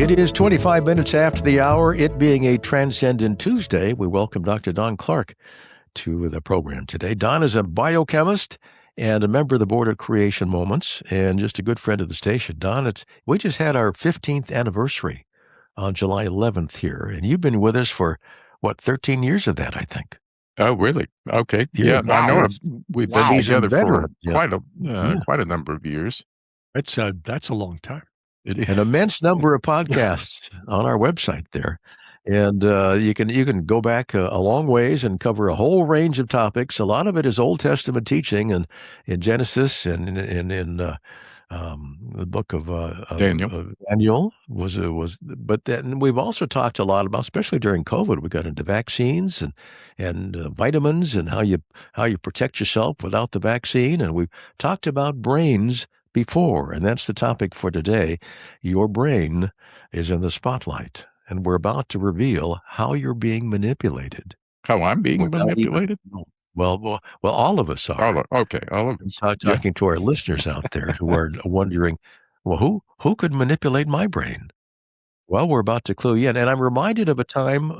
It is 25 minutes after the hour, it being a Transcendent Tuesday. We welcome Dr. Don Clark to the program today. Don is a biochemist and a member of the board of Creation Moments and just a good friend of the station. Don, we just had our 15th anniversary on July 11th here, and you've been with us for, 13 years of that, I think. Oh, really? Okay. Yeah, Yeah, I know wow. we've been He's a together for veteran. Yeah. quite a number of years. That's a long time. It is. An immense number of podcasts on our website there. And you can go back a long ways and cover a whole range of topics. A lot of it is Old Testament teaching, and in Genesis and in the book of Daniel was. But then we've also talked a lot about, especially during COVID, we got into vaccines and vitamins and how you protect yourself without the vaccine, and we've talked about brains before, and that's the topic for today. Your brain is in the spotlight, and we're about to reveal how you're being manipulated. How I'm being manipulated? Well, all of us are. Okay, all of us. Talking to our listeners out there who are wondering, well, who could manipulate my brain? Well, we're about to clue you in, and I'm reminded of a time,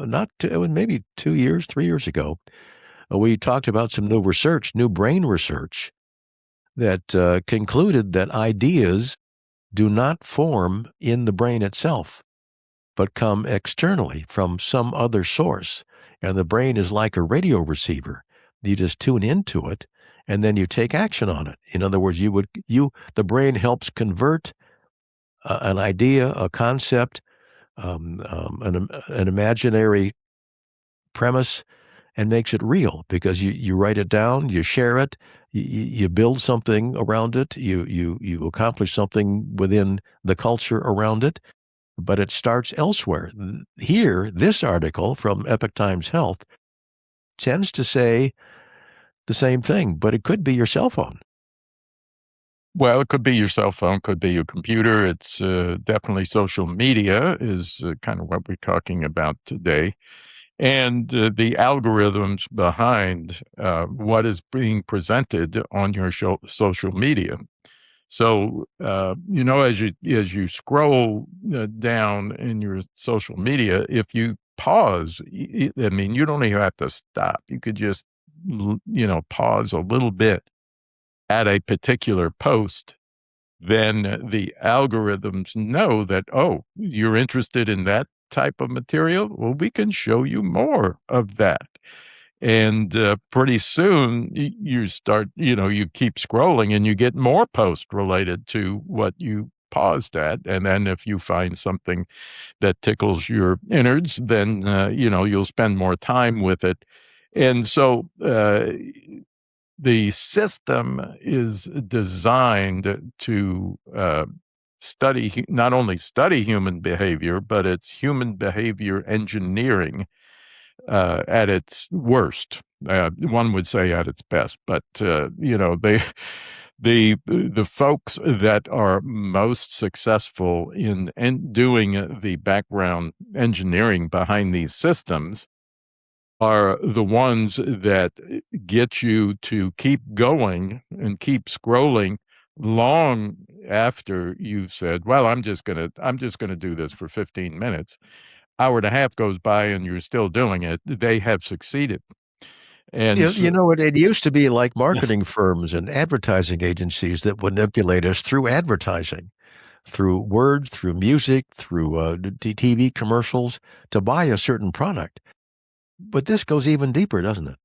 maybe 3 years ago, we talked about some new brain research, that concluded that ideas do not form in the brain itself, but come externally from some other source. And the brain is like a radio receiver. You just tune into it, and then you take action on it. In other words, the brain helps convert an idea, a concept, an imaginary premise, and makes it real, because you write it down, you share it, you build something around it, you accomplish something within the culture around it, but it starts elsewhere. Here, this article from Epoch Times Health tends to say the same thing, but it could be your cell phone. Well, it could be your cell phone, could be your computer. It's definitely social media is kind of what we're talking about today. And the algorithms behind what is being presented on your social media. So, as you scroll down in your social media, if you pause, you don't even have to stop. You could just, pause a little bit at a particular post. Then the algorithms know that, oh, you're interested in that type of material. Well, we can show you more of that. And pretty soon you start, you keep scrolling and you get more posts related to what you paused at. And then if you find something that tickles your innards, then, you'll spend more time with it. And so the system is designed to not only study human behavior, but it's human behavior engineering at its worst. One would say at its best, but the folks that are most successful in doing the background engineering behind these systems are the ones that get you to keep going and keep scrolling long after you've said, well, I'm just going to do this for 15 minutes. Hour and a half goes by and you're still doing it. They have succeeded. And it used to be like marketing firms and advertising agencies that would manipulate us through advertising, through words, through music, through TV commercials to buy a certain product. But this goes even deeper, doesn't it?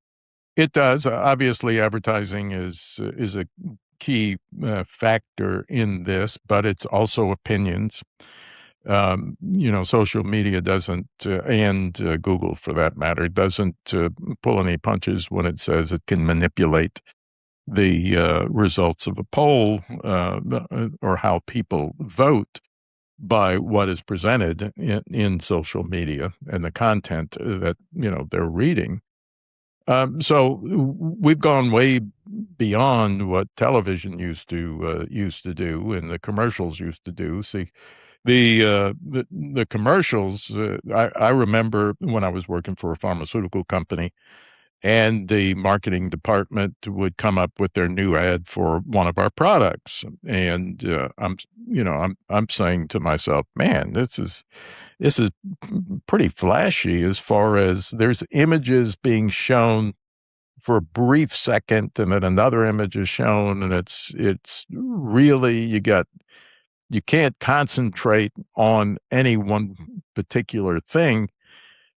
It does. Obviously, advertising is a key factor in this, but it's also opinions. Social media doesn't, and Google for that matter, doesn't pull any punches when it says it can manipulate the results of a poll or how people vote by what is presented in social media and the content that, they're reading. So we've gone way beyond what television used to do and the commercials used to do. See, the commercials, I remember when I was working for a pharmaceutical company, and the marketing department would come up with their new ad for one of our products. And I'm saying to myself, man, this is pretty flashy as far as there's images being shown for a brief second, and then another image is shown, and it's really you can't concentrate on any one particular thing.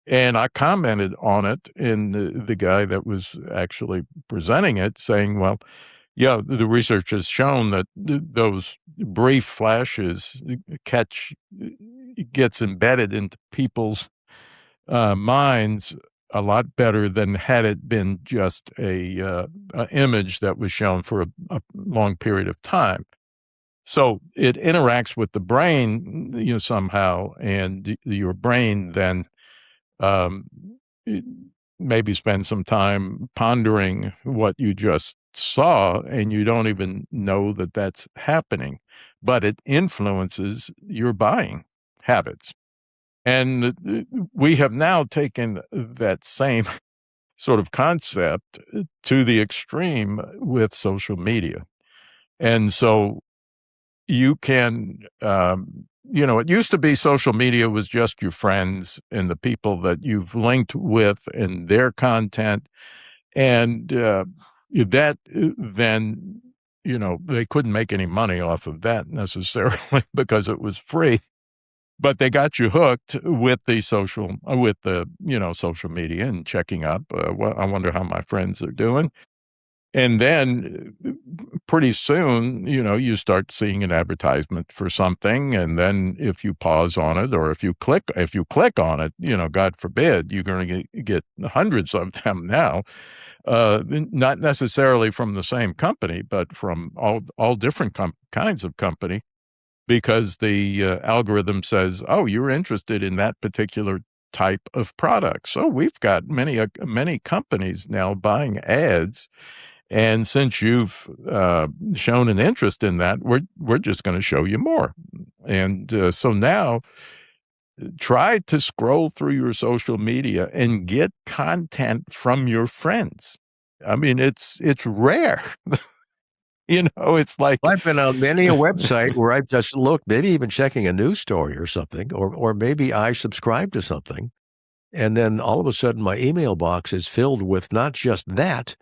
And I commented on it, and the guy that was actually presenting it saying, well, yeah, the research has shown that those brief flashes gets embedded into people's minds a lot better than had it been just a image that was shown for a long period of time. So it interacts with the brain, somehow, and your brain then um, it- maybe spend some time pondering what you just saw, and you don't even know that that's happening, but it influences your buying habits. And we have now taken that same sort of concept to the extreme with social media. And so you can, it used to be social media was just your friends and the people that you've linked with and their content. And that then, they couldn't make any money off of that necessarily because it was free. But they got you hooked with social media and checking up. I wonder how my friends are doing. And then pretty soon, you start seeing an advertisement for something. And then if you pause on it, or if you click on it, God forbid, you're going to get hundreds of them now, not necessarily from the same company, but from all different kinds of company, because the algorithm says, oh, you're interested in that particular type of product. So we've got many companies now buying ads, and since you've shown an interest in that, we're just going to show you more. And so now, try to scroll through your social media and get content from your friends. I mean, it's rare. It's like, I've been on many a website where I've just looked, maybe even checking a news story or something, or maybe I subscribe to something, and then all of a sudden my email box is filled with not just that,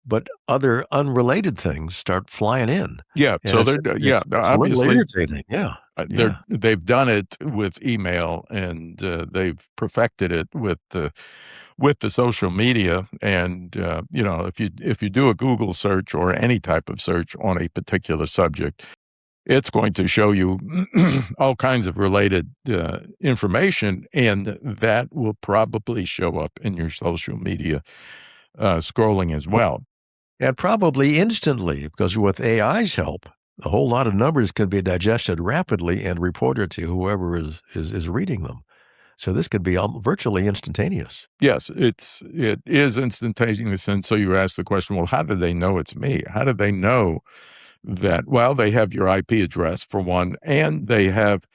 but other unrelated things start flying in. yeah. And So it's they're it's a little obviously irritating. Yeah. Yeah. they've done it with email, and they've perfected it with the social media. And if you do a Google search or any type of search on a particular subject, it's going to show you all kinds of related information, and that will probably show up in your social media scrolling as well. And probably instantly, because with AI's help, a whole lot of numbers can be digested rapidly and reported to whoever is reading them. So this could be virtually instantaneous. Yes, it is instantaneous. And so you ask the question, well, how do they know it's me? How do they know that? Well, they have your IP address for one, and they have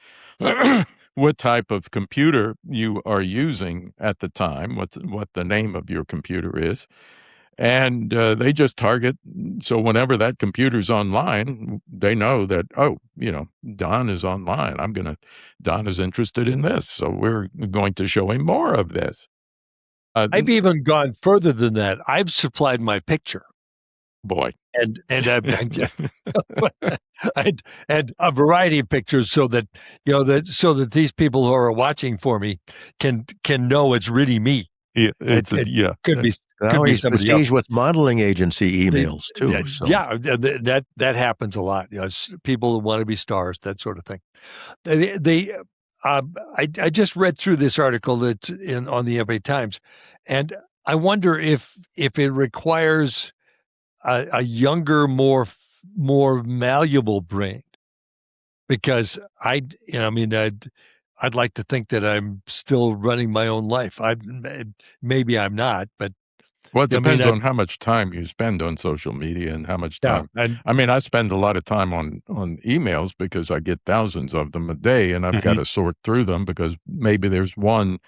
what type of computer you are using at the time, what the name of your computer is. And they just target. So whenever that computer's online, they know that, oh, Don is online. Don is interested in this. So we're going to show him more of this. I've even gone further than that. I've supplied my picture Boy. and and a variety of pictures so that these people who are watching for me can know it's really me. Yeah, Could be Now he's somebody besieged else. with modeling agency emails too. Yeah, So. yeah, that happens a lot. People who want to be stars, that sort of thing. I just read through this article that's on the LA Times, and I wonder if it requires a younger, more malleable brain, because I'd like to think that I'm still running my own life. Maybe I'm not, but well, it depends on how much time you spend on social media and how much time. and I spend a lot of time on emails because I get thousands of them a day, and I've got to sort through them because maybe there's one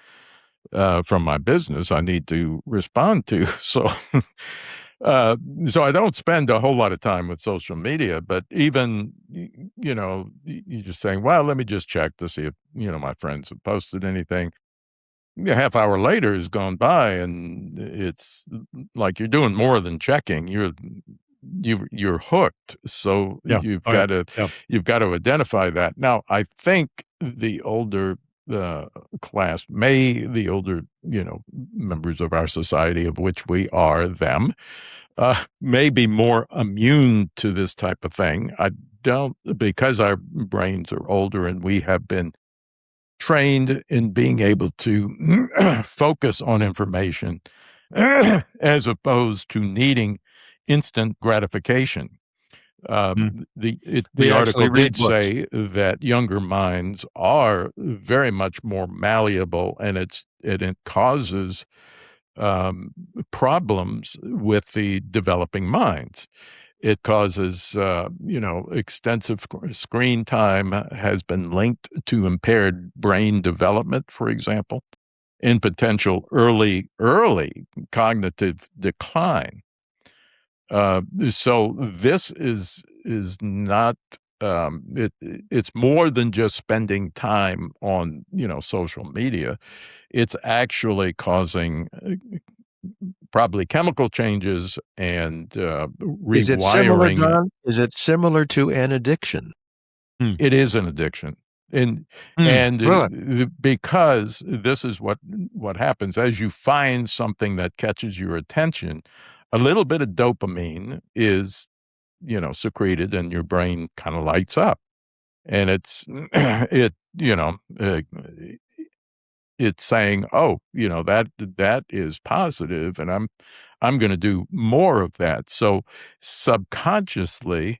from my business I need to respond to. So I don't spend a whole lot of time with social media, but even, you just saying, well, let me just check to see if, my friends have posted anything. Yeah, half hour later has gone by and it's like you're doing more than checking. You're hooked. So Yeah. you've Oh, yeah. got to Yeah. you've got to identify that. Now, I think the older class, the older, members of our society, of which we are them, may be more immune to this type of thing. I don't, because our brains are older and we have been trained in being able to focus on information as opposed to needing instant gratification. The We actually article read did books. say that younger minds are very much more malleable, and it causes problems with the developing minds. It causes, extensive screen time has been linked to impaired brain development, for example, and potential early cognitive decline. So this is not, it's more than just spending time on, social media. It's actually causing probably chemical changes and Is it similar, rewiring. Don? Is it similar to an addiction? It is an addiction. And Really? because this is what happens as you find something that catches your attention, a little bit of dopamine is, secreted and your brain kind of lights up. And it's saying, "Oh, that is positive, and I'm gonna do more of that." So, subconsciously,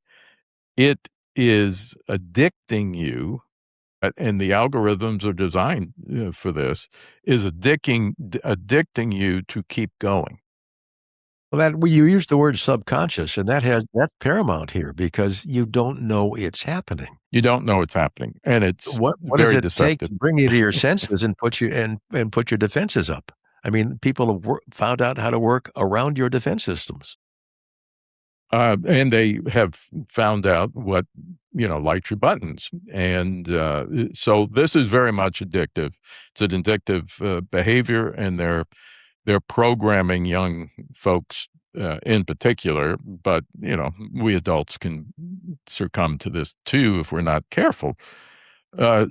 it is addicting you, and the algorithms are designed, for this, is addicting you to keep going. Well, you used the word subconscious, and that's paramount here because you don't know it's happening. You don't know what's happening, and it's What does very it take deceptive. to bring you to your senses and put your defenses up? I mean, people have found out how to work around your defense systems. And they have found out what, lights your buttons. And so this is very much addictive. It's an addictive behavior, and they're programming young folks in particular. But, we adults can succumb to this too if we're not careful.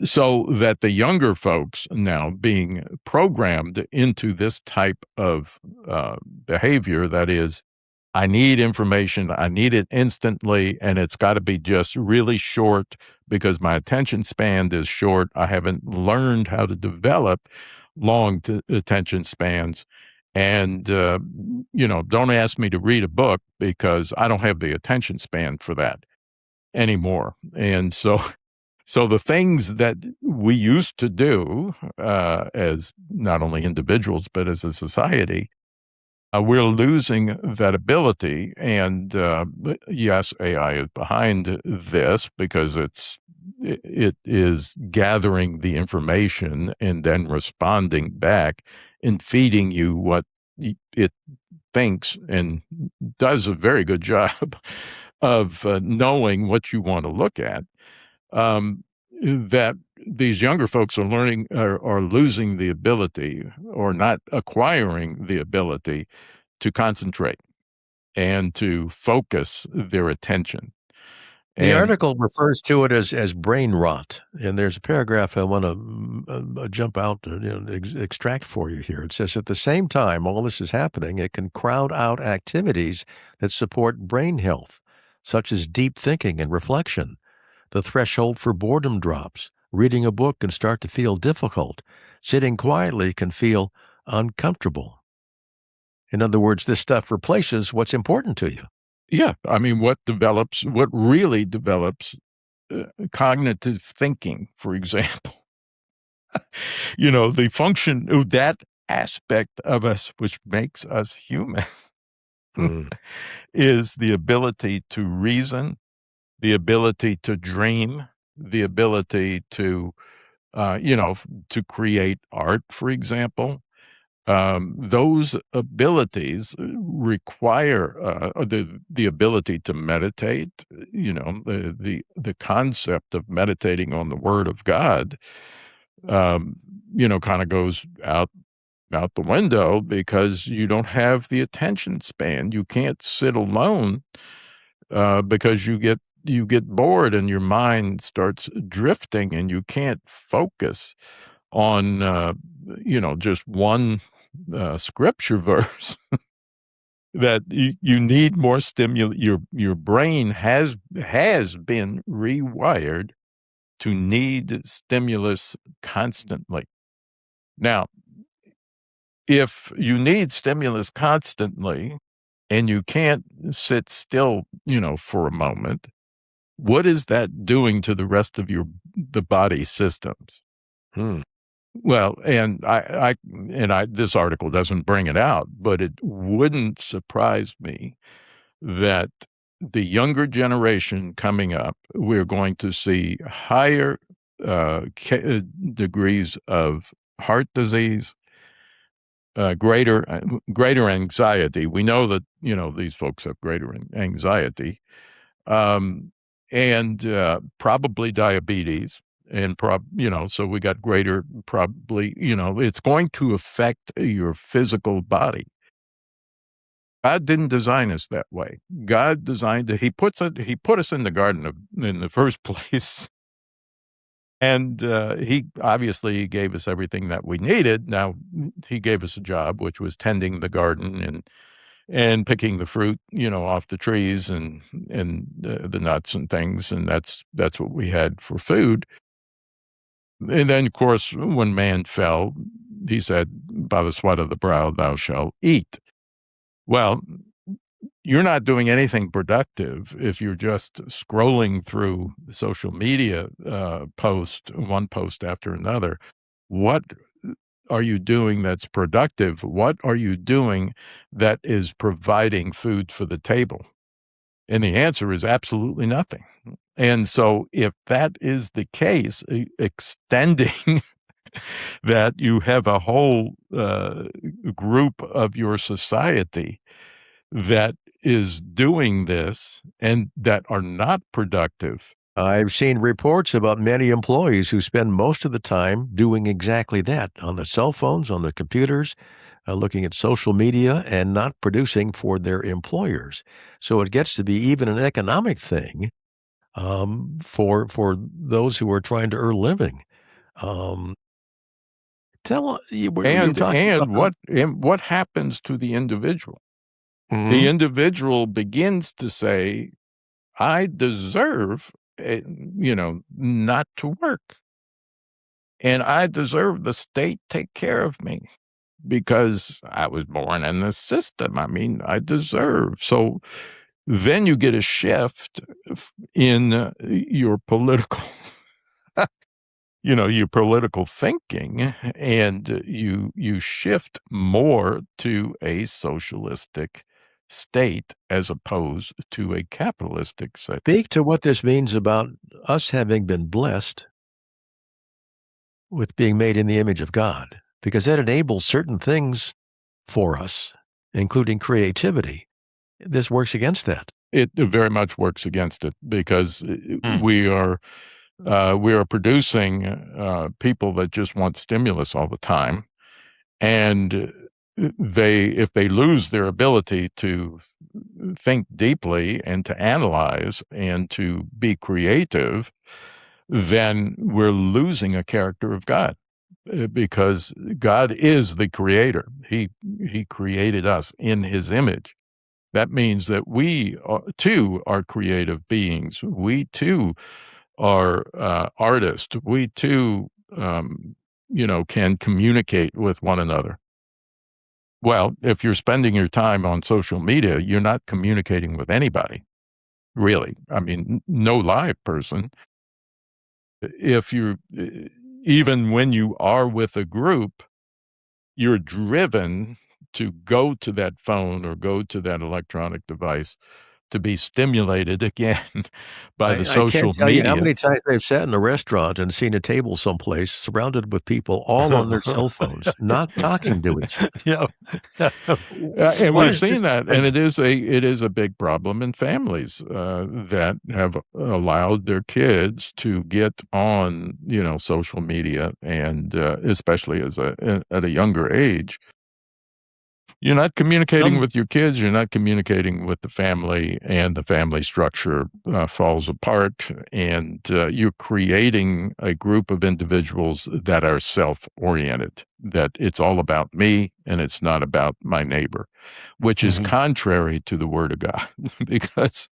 So that the younger folks now being programmed into this type of behavior, that is, I need information. I need it instantly, and it's got to be just really short because my attention span is short. I haven't learned how to develop attention spans. And, don't ask me to read a book because I don't have the attention span for that anymore. And so the things that we used to do as not only individuals, but as a society, we're losing that ability. And yes, AI is behind this because it is gathering the information and then responding back and feeding you what it thinks, and does a very good job of knowing what you want to look at. That these younger folks are losing the ability, or not acquiring the ability, to concentrate and to focus their attention. The And article refers to it as brain rot, and there's a paragraph I want to jump out and extract for you here. It says, at the same time all this is happening, it can crowd out activities that support brain health, such as deep thinking and reflection. The threshold for boredom drops. Reading a book can start to feel difficult. Sitting quietly can feel uncomfortable. In other words, this stuff replaces what's important to you. yeah, I mean, what really develops cognitive thinking, for example, the function of that aspect of us which makes us human Mm. is the ability to reason, the ability to dream, the ability to, to create art, for example. those abilities require the ability to meditate. The concept of meditating on the Word of God, kind of goes out the window because you don't have the attention span. You can't sit alone because you get bored and your mind starts drifting and you can't focus on just one scripture verse. That you need more stimulus. Your brain has been rewired to need stimulus constantly. Now, if you need stimulus constantly and you can't sit still, for a moment, what is that doing to the rest of the body systems? Well, and this article doesn't bring it out, but it wouldn't surprise me that the younger generation coming up, we're going to see higher degrees of heart disease, greater anxiety. We know that these folks have greater anxiety, and probably diabetes. And so we got greater, probably, it's going to affect your physical body. God didn't design us that way. God designed it. He put us in the garden in the first place. And he obviously gave us everything that we needed. Now he gave us a job, which was tending the garden and picking the fruit, off the trees and the nuts and things. And that's what we had for food. And then, of course, when man fell, he said, by the sweat of the brow, thou shalt eat. Well, you're not doing anything productive if you're just scrolling through social media one post after another. What are you doing that's productive? What are you doing that is providing food for the table? And the answer is absolutely nothing. And so if that is the case, extending that you have a whole group of your society that is doing this and that are not productive. I've seen reports about many employees who spend most of the time doing exactly that, on the cell phones, on the computers, looking at social media, and not producing for their employers. So it gets to be even an economic thing for those who are trying to earn a living. What happens to the individual? Mm-hmm. The individual begins to say, I deserve, not to work. And I deserve the state take care of me because I was born in this system. I mean, I deserve. So then you get a shift in your political your political thinking, and you shift more to a socialistic state as opposed to a capitalistic state. Speak to what this means about us having been blessed with being made in the image of God, because that enables certain things for us, including creativity. This works against that. It very much works against it because we are producing people that just want stimulus all the time, and if they lose their ability to think deeply and to analyze and to be creative, then we're losing a character of God, because God is the creator. He created us in his image. That means that we too are creative beings. We too are artists. We too, can communicate with one another. Well, if you're spending your time on social media, you're not communicating with anybody, really. I mean, no live person. Even when you are with a group, you're driven to go to that phone or go to that electronic device to be stimulated again by the I social can't tell you how media. many times I've sat in a restaurant and seen a table someplace surrounded with people all on their cell phones, not talking to each other. Yeah. And What we've is this? seen that, and it is a big problem in families that have allowed their kids to get on, social media, and especially at a younger age. You're not communicating Some with your kids, you're not communicating with the family, and the family structure falls apart, and you're creating a group of individuals that are self-oriented, that it's all about me and it's not about my neighbor, which is Mhm. contrary to the word of God, because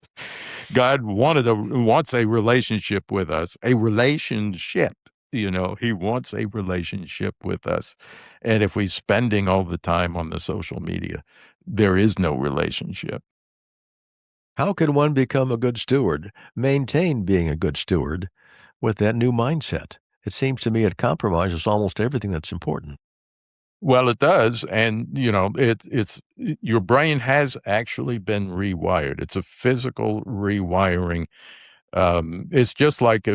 God wants a relationship with us, a relationship. He wants a relationship with us. And if we're spending all the time on the social media, there is no relationship. How can one become a good steward, maintain being a good steward with that new mindset? It seems to me it compromises almost everything that's important. Well, it does, and your brain has actually been rewired. It's a physical rewiring. It's just like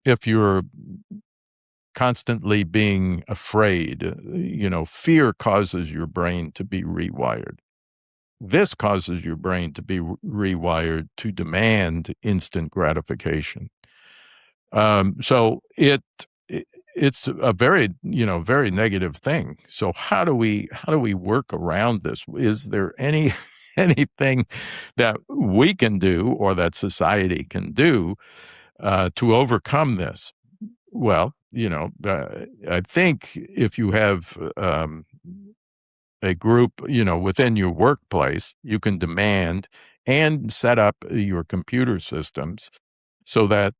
if you're constantly being afraid, fear causes your brain to be rewired. This causes your brain to be rewired to demand instant gratification. So it's a very negative thing. So how do we work around this? Is there anything that we can do or that society can do to overcome this? Well, I think if you have a group, within your workplace, you can demand and set up your computer systems so that,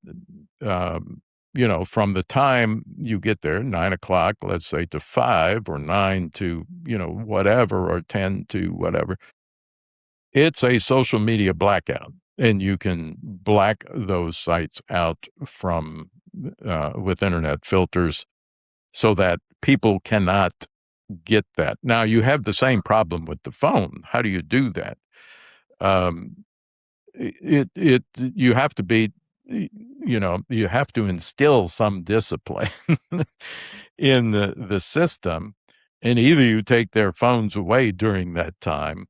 from the time you get there, 9 o'clock, let's say, to 5, or 9 to, whatever, or 10 to whatever, it's a social media blackout. And you can black those sites out with internet filters so that people cannot get that. Now you have the same problem with the phone. How do you do that? Um, you have to be, you have to instill some discipline in the system, and either you take their phones away during that time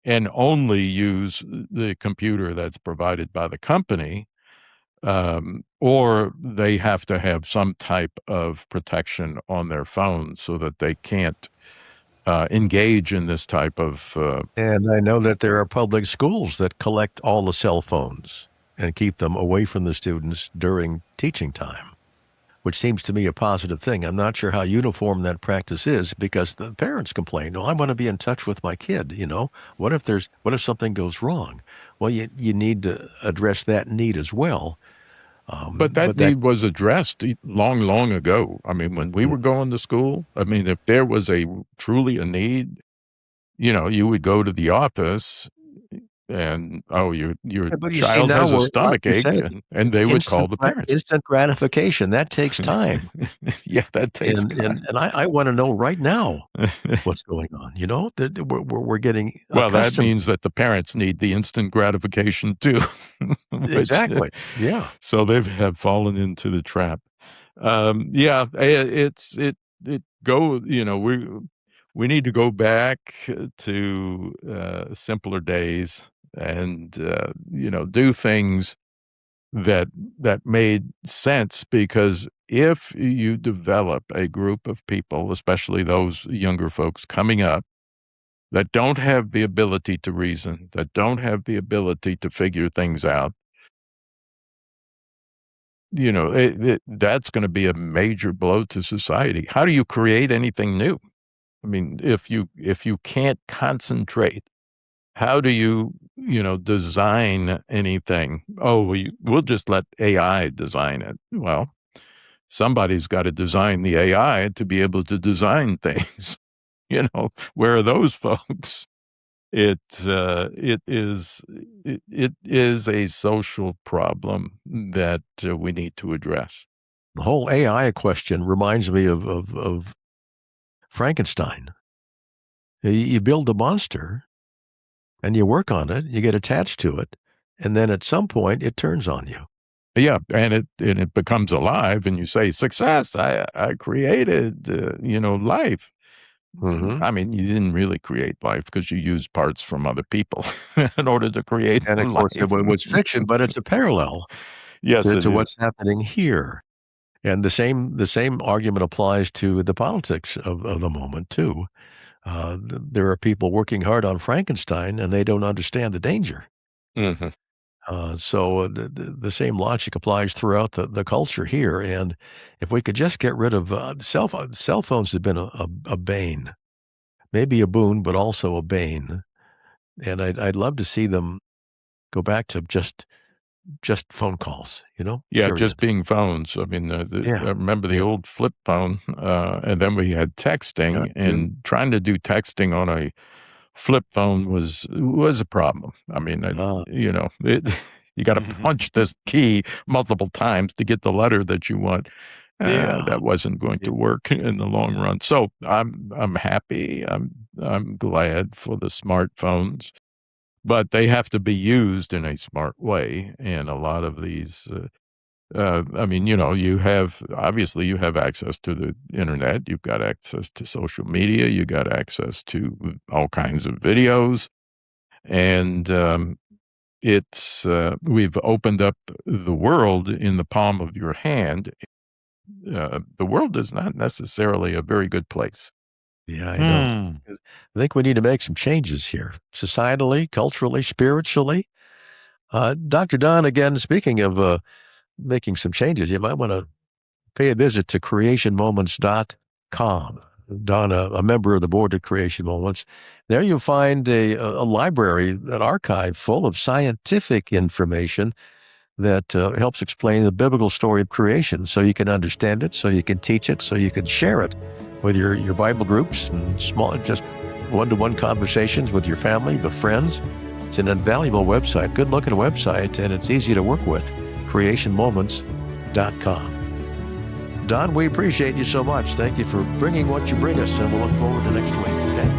and only use the computer that's provided by the company, or they have to have some type of protection on their phone so that they can't engage in this type of. And I know that there are public schools that collect all the cell phones and keep them away from the students during teaching time, which seems to me a positive thing. I'm not sure how uniform that practice is because the parents complain, "Oh, I want to be in touch with my kid, What if something goes wrong?" Well, you need to address that need as well. But that But that need was addressed long, long ago. I mean, when we were going to school, I mean, if there was truly a need, you would go to the office and, "Oh, your Yeah, but you see, child now has a we're like stomach you ache," said, and they would call the parents. instant gratification, that takes time, Yeah, that takes and I wanna know right now time. what's going on, That we're getting Well, that accustomed. means that the parents need the instant gratification too, which Exactly, yeah. so they have fallen into the trap. Yeah, it's it go we need to go back to simpler days, and do things that that made sense, because if you develop a group of people, especially those younger folks coming up, that don't have the ability to reason, that don't have the ability to figure things out, that's going to be a major blow to society. How do you create anything new? I mean, if you can't concentrate, how do you design anything? Oh, we'll just let AI design it. Well, somebody's got to design the AI to be able to design things. Where are those folks? It it is a social problem that we need to address. The whole AI question reminds me of Frankenstein. You build the monster, and you work on it, you get attached to it, and then at some point it turns on you. Yeah, and it becomes alive, and you say, "Success! I created, life." Mhm. I mean, you didn't really create life because you used parts from other people in order to create And of course, it life. was fiction, but it's a parallel Yes, it to is. what's happening here. And the same argument applies to the politics of the moment too. There are people working hard on Frankenstein, and they don't understand the danger. Mhm. So the same logic applies throughout the culture here. And if we could just get rid of cell phones have been a bane, maybe a boon, but also a bane. And I'd love to see them go back to just phone calls, Yeah, just period. being phones. I mean, Yeah, I remember the yeah, old flip phone, and then we had yeah, texting, yeah. and trying to do texting on a flip phone was a problem. I mean, Uh, it you gotta mhm. punch this key multiple times to get the letter that you want. Yeah, That wasn't going yeah, to work in the long run. So, I'm happy, I'm glad for the smartphones, but they have to be used in a smart way, and a lot of these, I mean, obviously, you have access to the internet, you've got access to social media, you got access to all kinds of videos, and, we've opened up the world in the palm of your hand. The world is not necessarily a very good place. yeah, I know. Hmm. 'Cause I think we need to make some changes here, societally, culturally, spiritually. Dr. Don, again, speaking of making some changes, you might want to pay a visit to creationmoments.com. Don, a member of the board of Creation Moments. There you'll find a library, an archive full of scientific information that helps explain the biblical story of creation so you can understand it, so you can teach it, so you can share it with your Bible groups and small, just one-to-one conversations with your family, with friends. It's an invaluable website, good looking website, and it's easy to work with. creationmoments.com. Don, we appreciate you so much. Thank you for bringing what you bring us, and we'll look forward to next week. Okay?